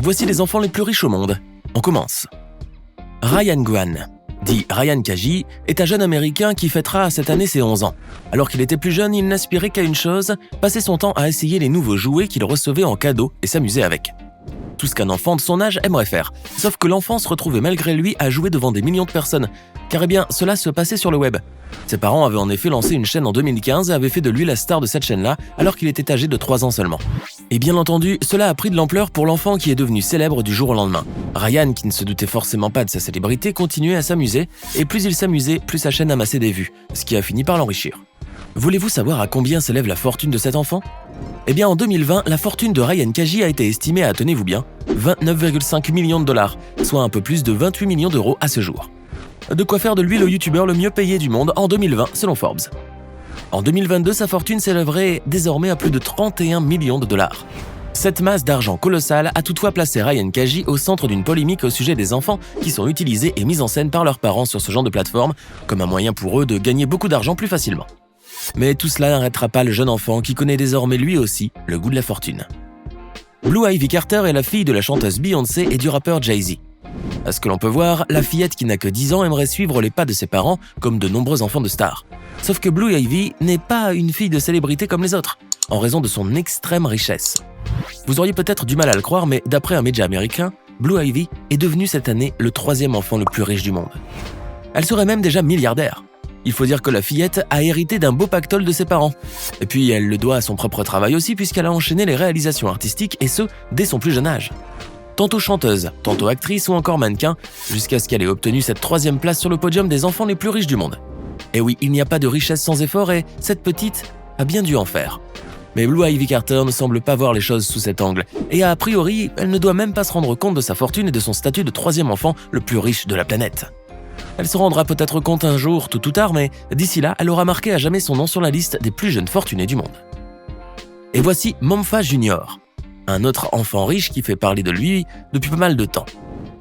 Voici les enfants les plus riches au monde. On commence. Ryan Guan, dit Ryan Kaji, est un jeune Américain qui fêtera cette année ses 11 ans. Alors qu'il était plus jeune, il n'aspirait qu'à une chose, passer son temps à essayer les nouveaux jouets qu'il recevait en cadeau et s'amuser avec. Tout ce qu'un enfant de son âge aimerait faire. Sauf que l'enfant se retrouvait malgré lui à jouer devant des millions de personnes. Car cela se passait sur le web. Ses parents avaient en effet lancé une chaîne en 2015 et avaient fait de lui la star de cette chaîne-là alors qu'il était âgé de 3 ans seulement. Et bien entendu, cela a pris de l'ampleur pour l'enfant qui est devenu célèbre du jour au lendemain. Ryan, qui ne se doutait forcément pas de sa célébrité, continuait à s'amuser, et plus il s'amusait, plus sa chaîne amassait des vues, ce qui a fini par l'enrichir. Voulez-vous savoir à combien s'élève la fortune de cet enfant ? En 2020, la fortune de Ryan Kaji a été estimée à, tenez-vous bien, 29,5 millions de dollars, soit un peu plus de 28 millions d'euros à ce jour. De quoi faire de lui le youtubeur le mieux payé du monde en 2020 selon Forbes. En 2022, sa fortune s'élèverait désormais à plus de 31 millions de dollars. Cette masse d'argent colossale a toutefois placé Ryan Kaji au centre d'une polémique au sujet des enfants qui sont utilisés et mis en scène par leurs parents sur ce genre de plateforme comme un moyen pour eux de gagner beaucoup d'argent plus facilement. Mais tout cela n'arrêtera pas le jeune enfant qui connaît désormais lui aussi le goût de la fortune. Blue Ivy Carter est la fille de la chanteuse Beyoncé et du rappeur Jay-Z. À ce que l'on peut voir, la fillette qui n'a que 10 ans aimerait suivre les pas de ses parents comme de nombreux enfants de stars. Sauf que Blue Ivy n'est pas une fille de célébrité comme les autres, en raison de son extrême richesse. Vous auriez peut-être du mal à le croire, mais d'après un média américain, Blue Ivy est devenue cette année le 3e enfant le plus riche du monde. Elle serait même déjà milliardaire. Il faut dire que la fillette a hérité d'un beau pactole de ses parents. Et puis elle le doit à son propre travail aussi puisqu'elle a enchaîné les réalisations artistiques et ce, dès son plus jeune âge. Tantôt chanteuse, tantôt actrice ou encore mannequin, jusqu'à ce qu'elle ait obtenu cette 3e place sur le podium des enfants les plus riches du monde. Et oui, il n'y a pas de richesse sans effort et cette petite a bien dû en faire. Mais Blue Ivy Carter ne semble pas voir les choses sous cet angle, et a priori, elle ne doit même pas se rendre compte de sa fortune et de son statut de 3e enfant le plus riche de la planète. Elle se rendra peut-être compte un jour, tôt ou tard, mais d'ici là, elle aura marqué à jamais son nom sur la liste des plus jeunes fortunés du monde. Et voici Mompha Junior, un autre enfant riche qui fait parler de lui depuis pas mal de temps.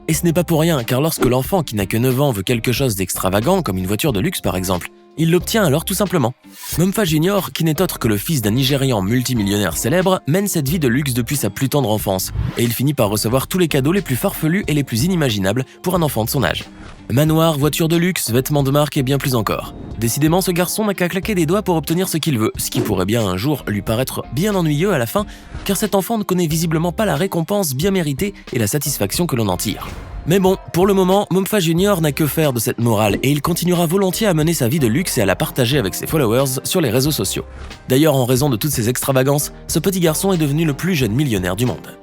Et ce n'est pas pour rien, car lorsque l'enfant qui n'a que 9 ans veut quelque chose d'extravagant, comme une voiture de luxe par exemple, il l'obtient alors tout simplement. Mompha Junior, qui n'est autre que le fils d'un Nigérian multimillionnaire célèbre, mène cette vie de luxe depuis sa plus tendre enfance, et il finit par recevoir tous les cadeaux les plus farfelus et les plus inimaginables pour un enfant de son âge. Manoir, voiture de luxe, vêtements de marque et bien plus encore. Décidément, ce garçon n'a qu'à claquer des doigts pour obtenir ce qu'il veut, ce qui pourrait bien un jour lui paraître bien ennuyeux à la fin, car cet enfant ne connaît visiblement pas la récompense bien méritée et la satisfaction que l'on en tire. Mais bon, pour le moment, Mompha Junior n'a que faire de cette morale et il continuera volontiers à mener sa vie de luxe et à la partager avec ses followers sur les réseaux sociaux. D'ailleurs, en raison de toutes ces extravagances, ce petit garçon est devenu le plus jeune millionnaire du monde.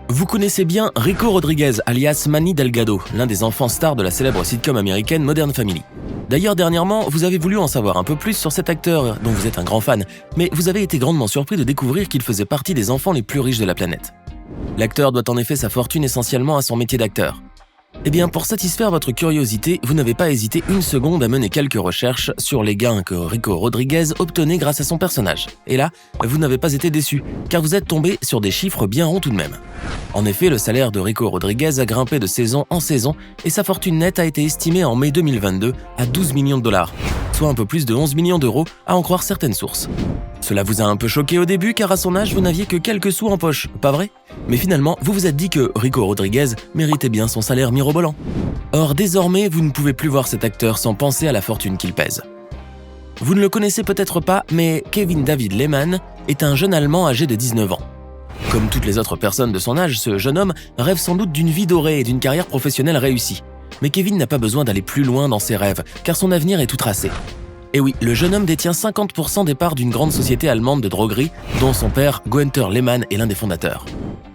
Vous connaissez bien Rico Rodriguez, alias Manny Delgado, l'un des enfants stars de la célèbre sitcom américaine Modern Family. D'ailleurs, dernièrement, vous avez voulu en savoir un peu plus sur cet acteur dont vous êtes un grand fan, mais vous avez été grandement surpris de découvrir qu'il faisait partie des enfants les plus riches de la planète. L'acteur doit en effet sa fortune essentiellement à son métier d'acteur. Pour satisfaire votre curiosité, vous n'avez pas hésité une seconde à mener quelques recherches sur les gains que Rico Rodriguez obtenait grâce à son personnage. Et là, vous n'avez pas été déçu, car vous êtes tombé sur des chiffres bien ronds tout de même. En effet, le salaire de Rico Rodriguez a grimpé de saison en saison et sa fortune nette a été estimée en mai 2022 à 12 millions de dollars, soit un peu plus de 11 millions d'euros à en croire certaines sources. Cela vous a un peu choqué au début car à son âge vous n'aviez que quelques sous en poche, pas vrai ? Mais finalement, vous vous êtes dit que Rico Rodriguez méritait bien son salaire mirobolant. Or désormais, vous ne pouvez plus voir cet acteur sans penser à la fortune qu'il pèse. Vous ne le connaissez peut-être pas, mais Kevin David Lehman est un jeune Allemand âgé de 19 ans. Comme toutes les autres personnes de son âge, ce jeune homme rêve sans doute d'une vie dorée et d'une carrière professionnelle réussie. Mais Kevin n'a pas besoin d'aller plus loin dans ses rêves, car son avenir est tout tracé. Et oui, le jeune homme détient 50% des parts d'une grande société allemande de droguerie, dont son père, Günther Lehmann, est l'un des fondateurs.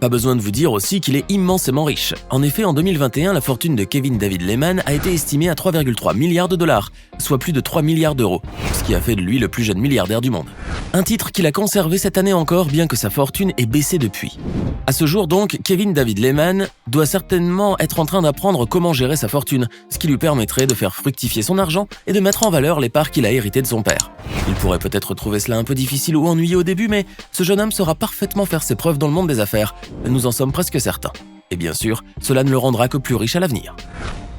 Pas besoin de vous dire aussi qu'il est immensément riche. En effet, en 2021, la fortune de Kevin David Lehman a été estimée à 3,3 milliards de dollars, soit plus de 3 milliards d'euros, ce qui a fait de lui le plus jeune milliardaire du monde. Un titre qu'il a conservé cette année encore, bien que sa fortune ait baissé depuis. À ce jour donc, Kevin David Lehman doit certainement être en train d'apprendre comment gérer sa fortune, ce qui lui permettrait de faire fructifier son argent et de mettre en valeur les parts qu'il a héritées de son père. Il pourrait peut-être trouver cela un peu difficile ou ennuyeux au début, mais ce jeune homme saura parfaitement faire ses preuves dans le monde des affaires. Nous en sommes presque certains. Et bien sûr, cela ne le rendra que plus riche à l'avenir.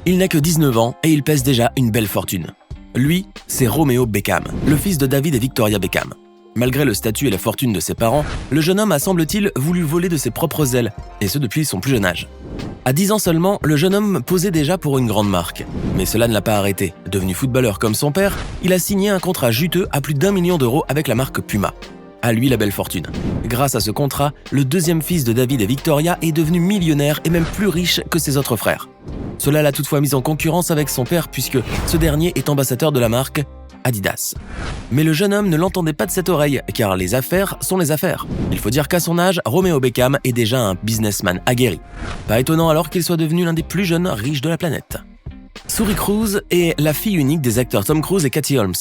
Il n'a que 19 ans et il pèse déjà une belle fortune. Lui, c'est Romeo Beckham, le fils de David et Victoria Beckham. Malgré le statut et la fortune de ses parents, le jeune homme a semble-t-il voulu voler de ses propres ailes, et ce depuis son plus jeune âge. À 10 ans seulement, le jeune homme posait déjà pour une grande marque. Mais cela ne l'a pas arrêté. Devenu footballeur comme son père, il a signé un contrat juteux à plus d'1 million d'euros avec la marque Puma. À lui la belle fortune. Grâce à ce contrat, le deuxième fils de David et Victoria est devenu millionnaire et même plus riche que ses autres frères. Cela l'a toutefois mis en concurrence avec son père puisque ce dernier est ambassadeur de la marque Adidas. Mais le jeune homme ne l'entendait pas de cette oreille, car les affaires sont les affaires. Il faut dire qu'à son âge, Romeo Beckham est déjà un businessman aguerri. Pas étonnant alors qu'il soit devenu l'un des plus jeunes riches de la planète. Suri Cruise est la fille unique des acteurs Tom Cruise et Katie Holmes,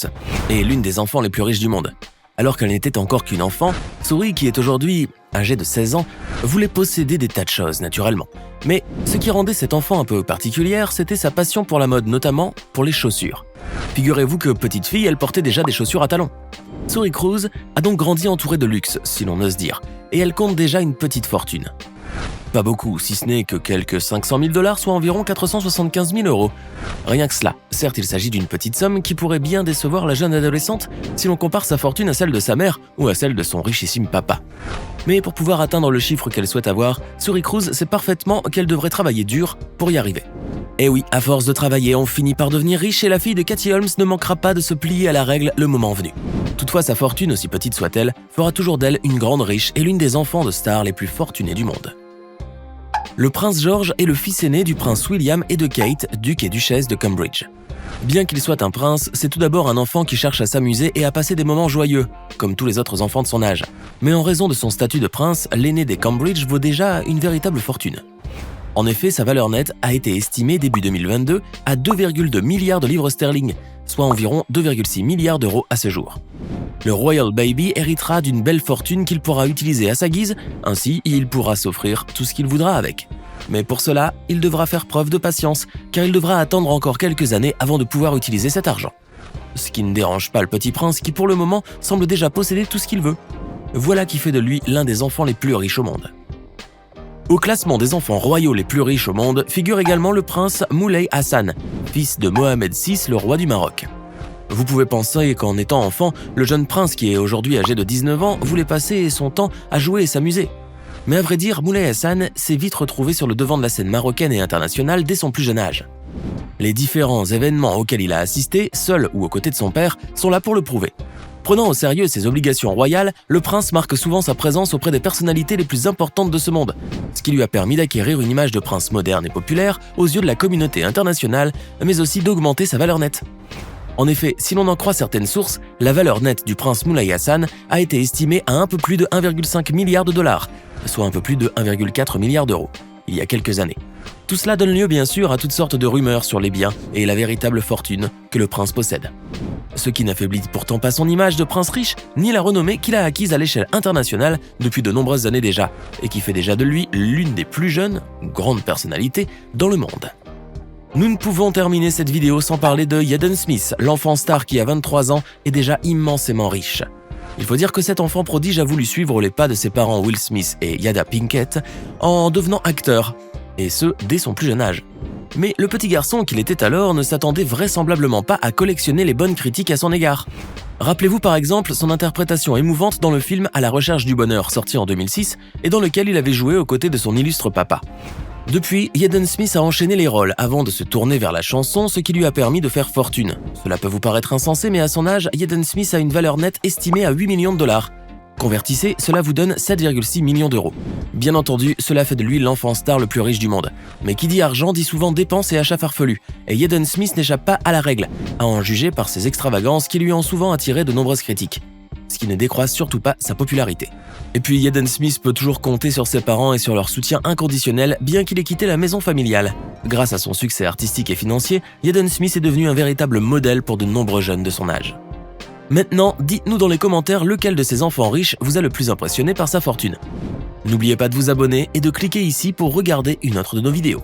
et l'une des enfants les plus riches du monde. Alors qu'elle n'était encore qu'une enfant, Suri, qui est aujourd'hui âgée de 16 ans, voulait posséder des tas de choses, naturellement. Mais ce qui rendait cette enfant un peu particulière, c'était sa passion pour la mode, notamment pour les chaussures. Figurez-vous que petite fille, elle portait déjà des chaussures à talons. Suri Cruise a donc grandi entourée de luxe, si l'on ose dire, et elle compte déjà une petite fortune. Pas beaucoup, si ce n'est que quelques 500 000 $, soit environ 475 000 €. Rien que cela. Certes, il s'agit d'une petite somme qui pourrait bien décevoir la jeune adolescente si l'on compare sa fortune à celle de sa mère ou à celle de son richissime papa. Mais pour pouvoir atteindre le chiffre qu'elle souhaite avoir, Suri Cruise sait parfaitement qu'elle devrait travailler dur pour y arriver. Et oui, à force de travailler, on finit par devenir riche et la fille de Katie Holmes ne manquera pas de se plier à la règle le moment venu. Toutefois, sa fortune, aussi petite soit-elle, fera toujours d'elle une grande riche et l'une des enfants de stars les plus fortunés du monde. Le prince George est le fils aîné du prince William et de Kate, duc et duchesse de Cambridge. Bien qu'il soit un prince, c'est tout d'abord un enfant qui cherche à s'amuser et à passer des moments joyeux, comme tous les autres enfants de son âge. Mais en raison de son statut de prince, l'aîné des Cambridge vaut déjà une véritable fortune. En effet, sa valeur nette a été estimée début 2022 à 2,2 milliards de livres sterling, soit environ 2,6 milliards d'euros à ce jour. Le Royal Baby héritera d'une belle fortune qu'il pourra utiliser à sa guise, ainsi il pourra s'offrir tout ce qu'il voudra avec. Mais pour cela, il devra faire preuve de patience, car il devra attendre encore quelques années avant de pouvoir utiliser cet argent. Ce qui ne dérange pas le petit prince qui pour le moment semble déjà posséder tout ce qu'il veut. Voilà qui fait de lui l'un des enfants les plus riches au monde. Au classement des enfants royaux les plus riches au monde figure également le prince Moulay Hassan, fils de Mohamed VI, le roi du Maroc. Vous pouvez penser qu'en étant enfant, le jeune prince qui est aujourd'hui âgé de 19 ans voulait passer son temps à jouer et s'amuser. Mais à vrai dire, Moulay Hassan s'est vite retrouvé sur le devant de la scène marocaine et internationale dès son plus jeune âge. Les différents événements auxquels il a assisté, seul ou aux côtés de son père, sont là pour le prouver. Prenant au sérieux ses obligations royales, le prince marque souvent sa présence auprès des personnalités les plus importantes de ce monde, ce qui lui a permis d'acquérir une image de prince moderne et populaire aux yeux de la communauté internationale, mais aussi d'augmenter sa valeur nette. En effet, si l'on en croit certaines sources, la valeur nette du prince Moulay Hassan a été estimée à un peu plus de 1,5 milliard de $, soit un peu plus de 1,4 milliard d'euros, il y a quelques années. Tout cela donne lieu bien sûr à toutes sortes de rumeurs sur les biens et la véritable fortune que le prince possède. Ce qui n'affaiblit pourtant pas son image de prince riche, ni la renommée qu'il a acquise à l'échelle internationale depuis de nombreuses années déjà, et qui fait déjà de lui l'une des plus jeunes, grandes personnalités dans le monde. Nous ne pouvons terminer cette vidéo sans parler de Jaden Smith, l'enfant star qui à 23 ans est déjà immensément riche. Il faut dire que cet enfant prodige a voulu suivre les pas de ses parents Will Smith et Jada Pinkett en devenant acteur, et ce, dès son plus jeune âge. Mais le petit garçon qu'il était alors ne s'attendait vraisemblablement pas à collectionner les bonnes critiques à son égard. Rappelez-vous par exemple son interprétation émouvante dans le film À la recherche du bonheur, sorti en 2006, et dans lequel il avait joué aux côtés de son illustre papa. Depuis, Jaden Smith a enchaîné les rôles avant de se tourner vers la chanson, ce qui lui a permis de faire fortune. Cela peut vous paraître insensé, mais à son âge, Jaden Smith a une valeur nette estimée à 8 millions de $. Convertissez, cela vous donne 7,6 millions d'euros. Bien entendu, cela fait de lui l'enfant star le plus riche du monde. Mais qui dit argent dit souvent dépenses et achats farfelus. Et Jaden Smith n'échappe pas à la règle, à en juger par ses extravagances qui lui ont souvent attiré de nombreuses critiques. Ce qui ne décroise surtout pas sa popularité. Et puis Jaden Smith peut toujours compter sur ses parents et sur leur soutien inconditionnel bien qu'il ait quitté la maison familiale. Grâce à son succès artistique et financier, Jaden Smith est devenu un véritable modèle pour de nombreux jeunes de son âge. Maintenant, dites-nous dans les commentaires lequel de ces enfants riches vous a le plus impressionné par sa fortune. N'oubliez pas de vous abonner et de cliquer ici pour regarder une autre de nos vidéos.